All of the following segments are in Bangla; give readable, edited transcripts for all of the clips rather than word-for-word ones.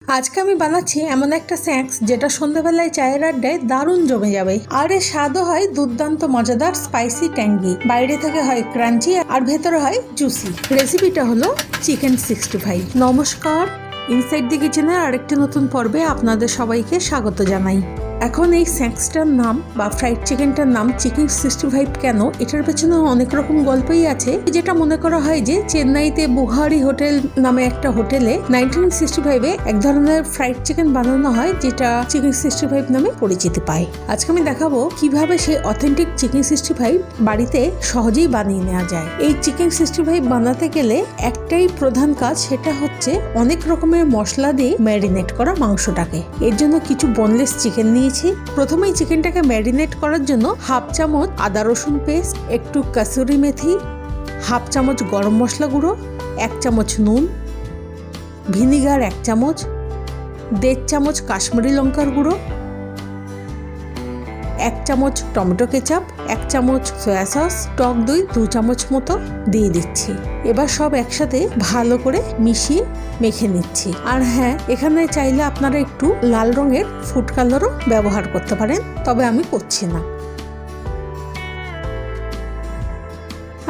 আজকে আমি বানাচ্ছি এমন একটা স্ন্যাক্স যেটা সন্ধ্যাবেলায় চায়ের আড্ডায় দারুণ জমে যাবে। আর এর স্বাদও হয় দুর্দান্ত মজাদার, স্পাইসি, ট্যাঙ্গি। বাইরে থেকে হয় ক্রাঞ্চি আর ভেতরে হয় জুসি। রেসিপিটা হলো চিকেন 65। নমস্কার, ইনসাইড দি কিচেনের আরেকটি নতুন পর্বে আপনাদের সবাইকে স্বাগত জানাই। এখন এই স্ন্যাক্সটার নাম বা ফ্রাইড চিকেনটার নাম চিকেন 65 কেন, এটার পেছনে অনেক রকম গল্পই আছে। যেটা মনে করা হয় যে চেন্নাইতে বুহারি হোটেল নামে একটা হোটেলে 1965-এ এক ধরনের ফ্রাইড চিকেন বানানো হয়, যেটা চিকেন 65 নামে পরিচিতি পায়। আজকে আমি দেখাবো কিভাবে সেই অথেন্টিক চিকেন 65 বাড়িতে সহজেই বানিয়ে নেওয়া যায়। এই চিকেন 65 বানাতে গেলে একটাই প্রধান কাজ, সেটা হচ্ছে অনেক রকমের মশলা দিয়ে ম্যারিনেট করা মাংসটাকে। এর জন্য কিছু বোনলেস চিকেন নিয়ে প্রথমেই চিকেনটাকে ম্যারিনেট করার জন্য হাফ চামচ আদা রসুন পেস্ট, একটু কাসুরি মেথি, হাফ চামচ গরম মশলা গুঁড়ো, 1 চামচ নুন, ভিনিগার 1 চামচ, 1.5 চামচ কাশ্মীরি লঙ্কার গুঁড়ো, 1 চামচ টমেটো কেচাপ, 1 চামচ সয়া সস, টক দই 2 চামচ মতো দিয়ে দিচ্ছি। এবার সব একসাথে ভালো করে মিশিয়ে মেখে নিচ্ছি। আর হ্যাঁ, এখানে চাইলে আপনারা একটু লাল রঙের ফুড কালারও ব্যবহার করতে পারেন, তবে আমি করছি না।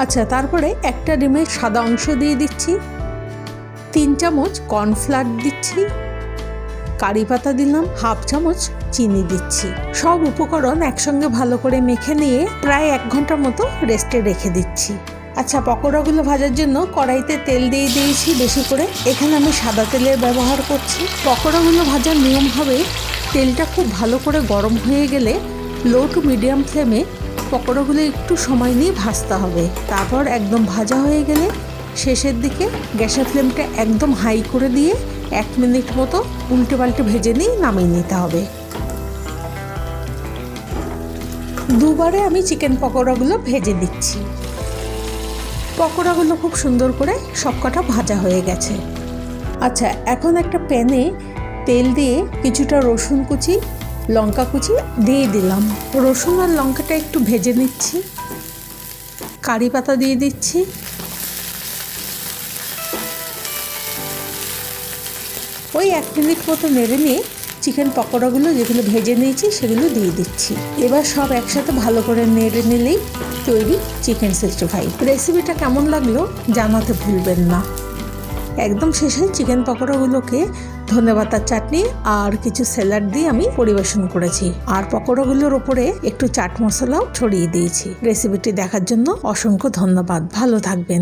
আচ্ছা, তারপরে একটা ডিমের সাদা অংশ দিয়ে দিচ্ছি, 3 চামচ কর্নফ্লাওয়ার দিচ্ছি, কারি পাতা দিলাম, হাফ চামচ চিনি দিচ্ছি। সব উপকরণ একসঙ্গে ভালো করে মেখে নিয়ে প্রায় 1 ঘন্টার মতো রেস্টে রেখে দিচ্ছি। আচ্ছা, পকোড়াগুলো ভাজার জন্য কড়াইতে তেল দিয়ে দিয়েছি বেশি করে। এখানে আমি সাদা তেলের ব্যবহার করছি। পকোড়াগুলো ভাজার নিয়ম হবে, তেলটা খুব ভালো করে গরম হয়ে গেলে লো টু মিডিয়াম ফ্লেমে পকোড়াগুলো একটু সময় নিয়ে ভাজতে হবে। তারপর একদম ভাজা হয়ে গেলে শেষের দিকে গ্যাসের ফ্লেমটা একদম হাই করে দিয়ে 1 মিনিট মতো উল্টে পাল্টে ভেজে নিয়ে নামিয়ে নিতে হবে। দুবারে আমি চিকেন পকোড়াগুলো ভেজে দিচ্ছি। পকোড়াগুলো খুব সুন্দর করে সবকটা ভাজা হয়ে গেছে। আচ্ছা, এখন একটা প্যানে তেল দিয়ে কিছুটা রসুন কুচি, লঙ্কা কুচি দিয়ে দিলাম। রসুন আর লঙ্কাটা একটু ভেজে নিচ্ছি। কারি পাতা দিয়ে দিচ্ছি, ওই 1 মিনিট মতো নেড়ে নিয়ে চিকেন পকোড়াগুলো যেগুলো ভেজে নিয়েছি সেগুলো দিয়ে দিচ্ছি। এবার সব একসাথে ভালো করে নেড়ে নিলেই তৈরি চিকেন 65। রেসিপিটা কেমন লাগলো জানাতে ভুলবেন না। একদম শেষে চিকেন পকোড়াগুলোকে ধনেপাতার চাটনি আর কিছু স্যালাড দিয়ে আমি পরিবেশন করেছি। আর পকোড়াগুলোর ওপরে একটু চাট মশলাও ছড়িয়ে দিয়েছি। রেসিপিটি দেখার জন্য অসংখ্য ধন্যবাদ। ভালো থাকবেন।